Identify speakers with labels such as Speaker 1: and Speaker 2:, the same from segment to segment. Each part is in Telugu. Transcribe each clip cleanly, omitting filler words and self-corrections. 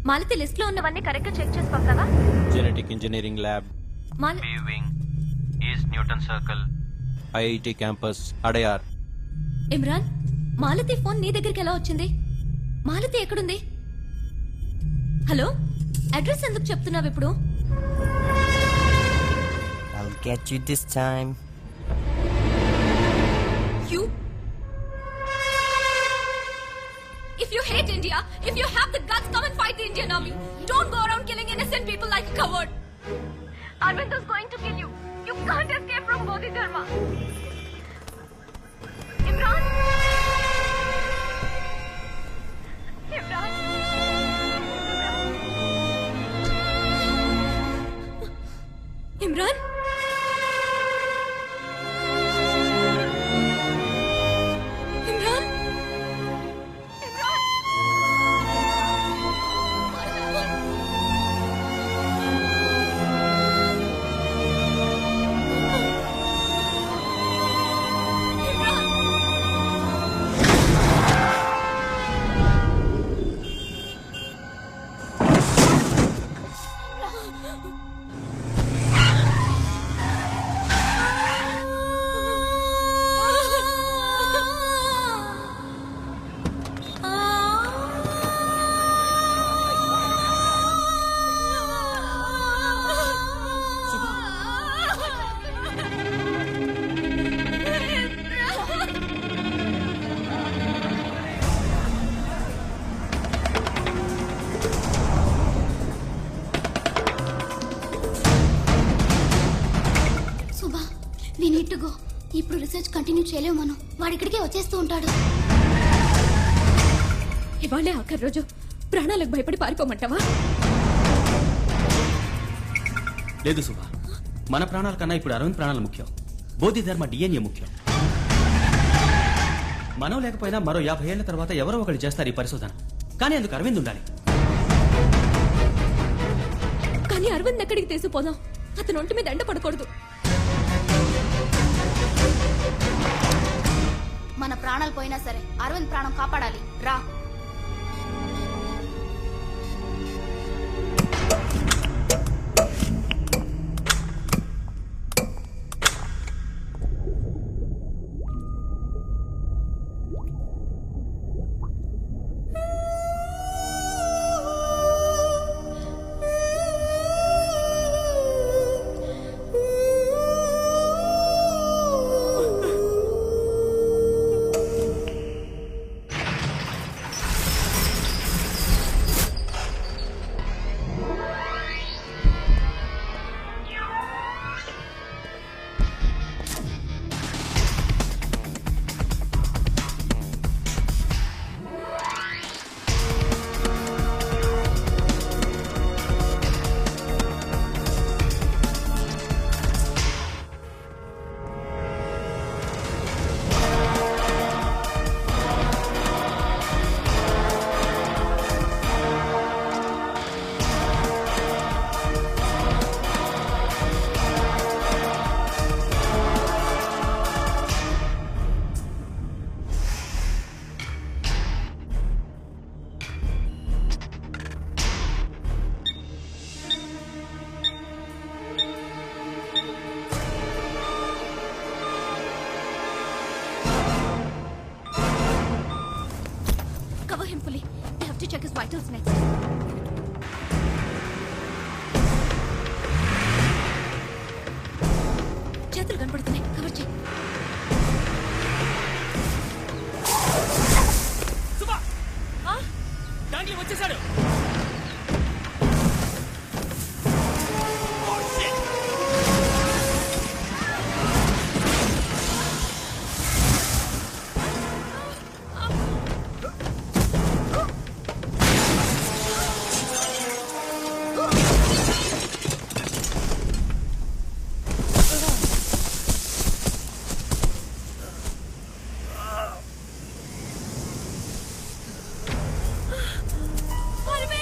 Speaker 1: మాలతి లిస్ట్ లో ఉన్నవన్నీ కరెక్ట్ గా చెక్ చేసి పంపావా?
Speaker 2: Genetic engineering lab,
Speaker 3: wing, east Newton circle,
Speaker 2: IIT campus, Adyar.
Speaker 1: Imran, Malathi phone నీ దగ్గరికి ఎలా వచ్చింది? మాలతి ఎక్కడుంది? హలో, అడ్రస్ ఎందుకు చెప్తున్నావు ఇప్పుడు?
Speaker 4: I'll get you this time.
Speaker 1: You? If you hate India, if you have the guts, come and fight the Indian army. Don't go around killing innocent people like a coward. Arvind is going to kill you. You can't escape from Bodhi Dharma. Imran? Imran? Imran? Imran? Imran? Imran?
Speaker 5: సుబా, వి నీడ్ టు గో. ఇప్పుడు రీసెర్చ్ కంటిన్యూ చేయలేము మనం. వాడు ఇక్కడికే వచ్చేస్తూ ఉంటాడు.
Speaker 1: ఇవాళే ఆఖరి రోజు. ప్రాణాలకు భయపడి పారిపోమంటావా?
Speaker 6: లేదు సుభా, మన ప్రాణాల కన్నా ఇప్పుడు అరవింద్ ప్రాణాలు ముఖ్యం. బోధి ధర్మ డిఎన్ఏ ముఖ్యం. మనం లేకపోయినా మరో 50 ఏళ్ల తర్వాత ఎవరో ఒకరు చేస్తారు ఈ పరిశోధన. కానీ అందుకు అరవింద్ ఉండాలి.
Speaker 1: కానీ అరవింద్ ఎక్కడికి తీసుకుపోదాం? అతను ఒంటి మీద ఎండ పడకూడదు.
Speaker 5: మన ప్రాణాలు పోయినా సరే అరవింద్ ప్రాణం కాపాడాలి. రా.
Speaker 1: Cover him fully. I have to check his vitals next. చేతులు కనపడుతున్నాయి. కవర్ చేయి.
Speaker 6: సుభా,
Speaker 1: ఆ?
Speaker 6: డాంగ్లీ వచ్చేసాడు.
Speaker 1: Arvind!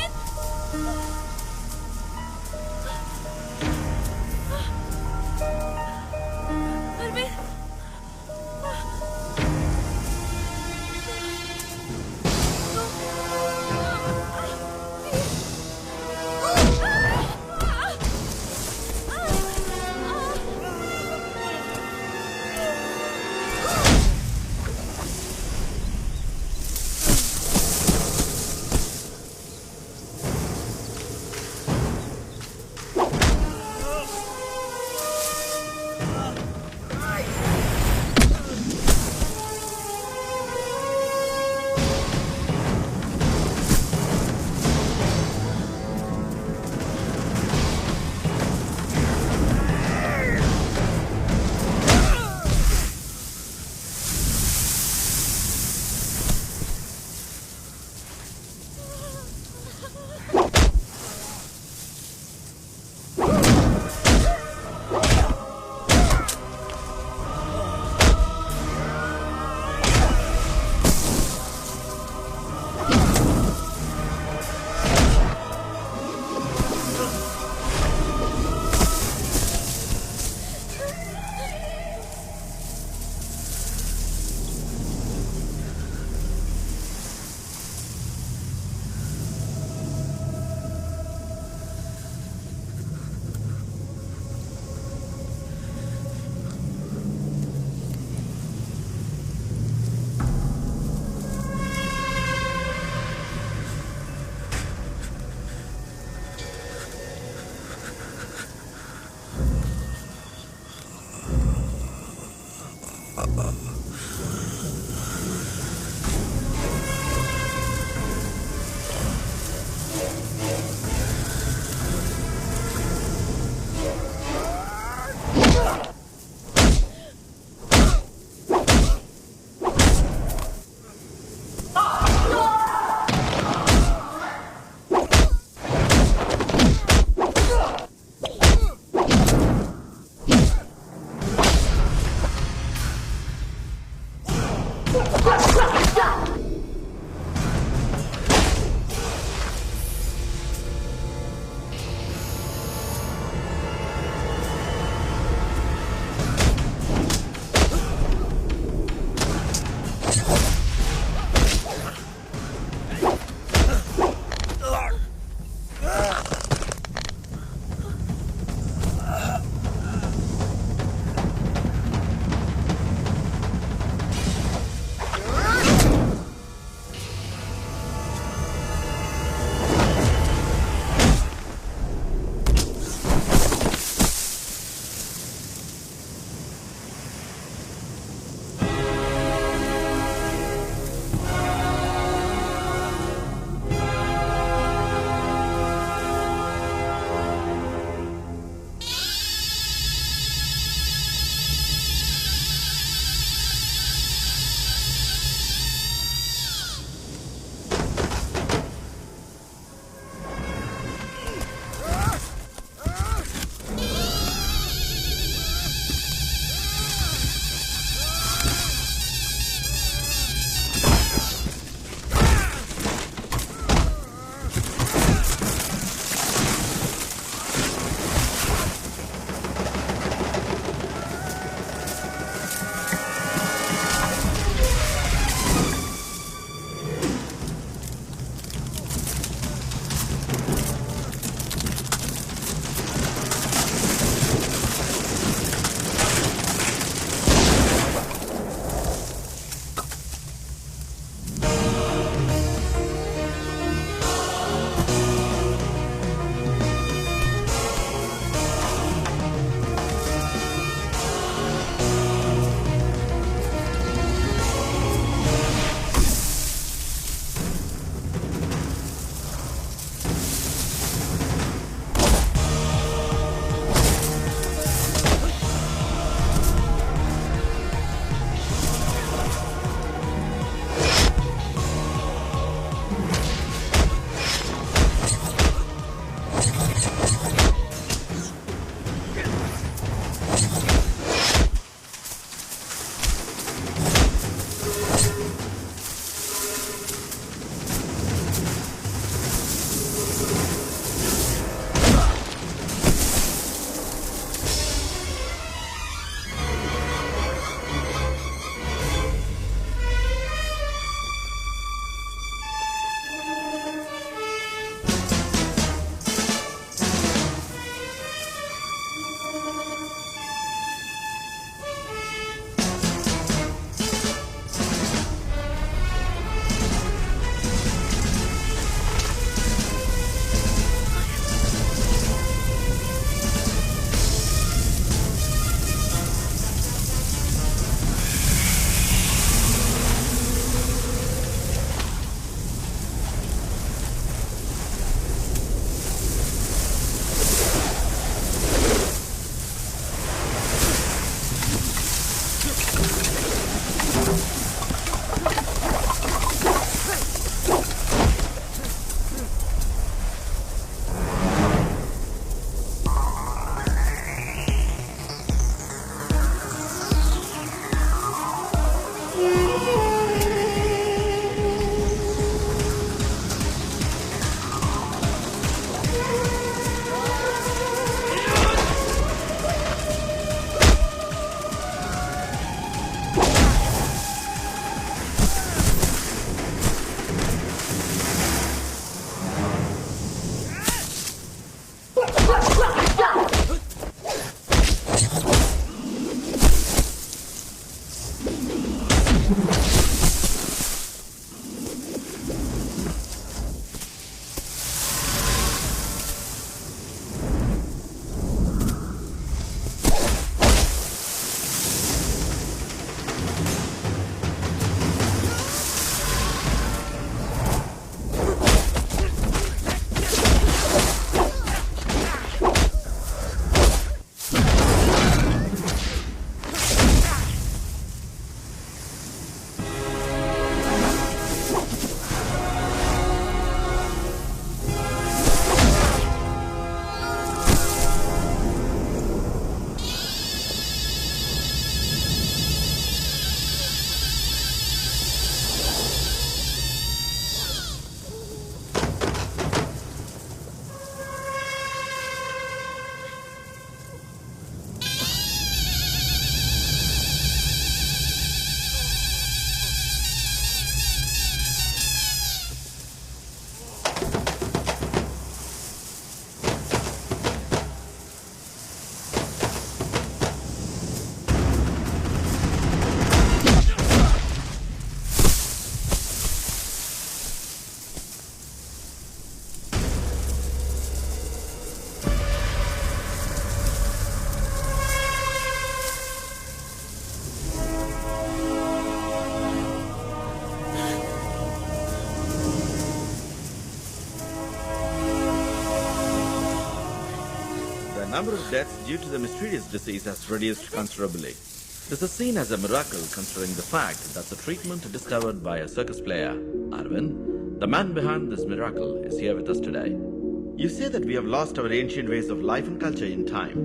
Speaker 7: number of deaths due to the mysterious disease has reduced considerably. This is seen as a miracle considering the fact that the treatment discovered by a circus player, Arvind, the man behind this miracle, is here with us today. You say that we have lost our ancient ways of life and culture in time.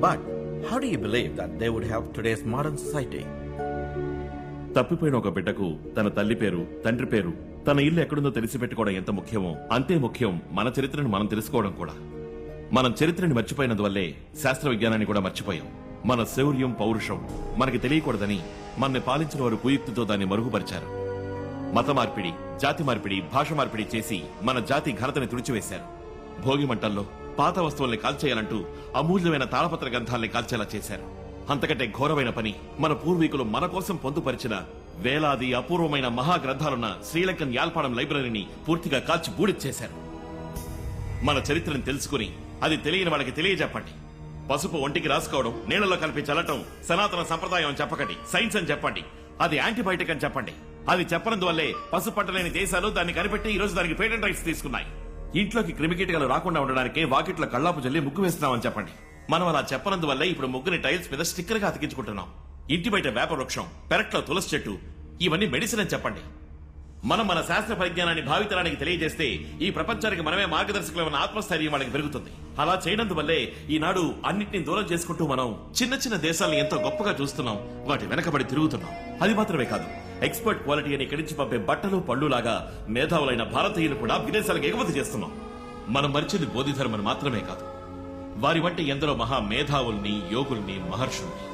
Speaker 7: But how do you believe that they would help today's modern society?
Speaker 8: తప్పిపోయిన ఒక బిడ్డకు తన తల్లి పేరు, తండ్రి పేరు, తన ఇల్లు ఎక్కడుందో తెలిసి పెట్టుకోవడం ఎంత ముఖ్యమో అంతే ముఖ్యం మన చరిత్రను మనం తెలుసుకోవడం కూడా. మనం చరిత్రని మర్చిపోయినందువల్లే శాస్త్ర విజ్ఞానాన్ని కూడా మర్చిపోయాం. మన శౌర్యం, పౌరుషం మనకి తెలియకూడదని మనని పాలించిన వారు కుయుక్తితో దాన్ని మరుగుపరిచారు. మత మార్పిడి, జాతి మార్పిడి, భాష మార్పిడి చేసి మన జాతి ఘనతని తుడిచివేశారు. భోగి మంటల్లో పాత వస్తువుల్ని కాల్చేయాలంటూ అమూల్యమైన తాళపత్ర గ్రంథాల్ని కాల్చేలా చేశారు. అంతకంటే ఘోరమైన పని మన పూర్వీకులు మన కోసం పొందుపరిచిన వేలాది అపూర్వమైన మహా గ్రంథాలున్న శ్రీలంకన్ యాల్పాడం లైబ్రరీని పూర్తిగా కాల్చి బూడిచ్చేశారు. మన చరిత్రను తెలుసుకుని అది తెలియని వాళ్ళకి తెలియజెప్పండి. పసుపు ఒంటికి రాసుకోవడం, నీళ్లలో కలిపి చల్లటం సనాతన సంప్రదాయం అని చెప్పకండి, సైన్స్ అని చెప్పండి, అది యాంటీబయాటిక్ అని చెప్పండి. అది చెప్పనందువల్లే పసుపు పట్టలేని దేశాలు దాన్ని కనిపెట్టి ఈ రోజు దానికి పేటెంట్ రైట్స్ తీసుకున్నాయి. ఇంట్లోకి క్రిమికీటకాలు రాకుండా ఉండడానికి వాకిట్లో కళ్ళాపు జల్లి ముగ్గు వేస్తున్నామని చెప్పండి. మనం అలా చెప్పనందువల్లే ఇప్పుడు ముగ్గుని టైల్స్ మీద స్టిక్కర్ గా అతికించుకుంటున్నాం. ఇంటి బయట వేప వృక్షం, పెరట్లో తులసి చెట్టు, ఇవన్నీ మెడిసిన్ అని చెప్పండి. మనం మన శాస్త్ర పరిజ్ఞానాన్ని భావితరానికి తెలియజేస్తే ఈ ప్రపంచానికి మనమే మార్గదర్శకులమైన ఆత్మస్థైర్యం వాళ్ళకి పెరుగుతుంది. అలా చేయనందువల్లే ఈనాడు అన్నింటినీ దూరం చేసుకుంటూ మనం చిన్న చిన్న దేశాలను ఎంతో గొప్పగా చూస్తున్నాం, వాటి వెనకబడి తిరుగుతున్నాం. అది మాత్రమే కాదు, ఎక్స్పర్ట్ క్వాలిటీ అని ఇక్కడి నుంచి పంపే బట్టలు పళ్ళులాగా మేధావులైన భారతీయులు కూడా విదేశాలకు ఎగుమతి చేస్తున్నాం. మనం మరిచింది బోధిధర్మను మాత్రమే కాదు, వారి వంటి ఎందరో మహా మేధావుల్ని, యోగుల్ని, మహర్షుల్ని.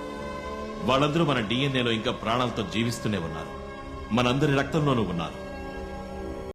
Speaker 8: వాళ్ళందరూ మన డిఎన్ఏలో ఇంకా ప్రాణాలతో జీవిస్తూనే ఉన్నారు, మనందరి రక్తంలోనూ ఉన్నారు.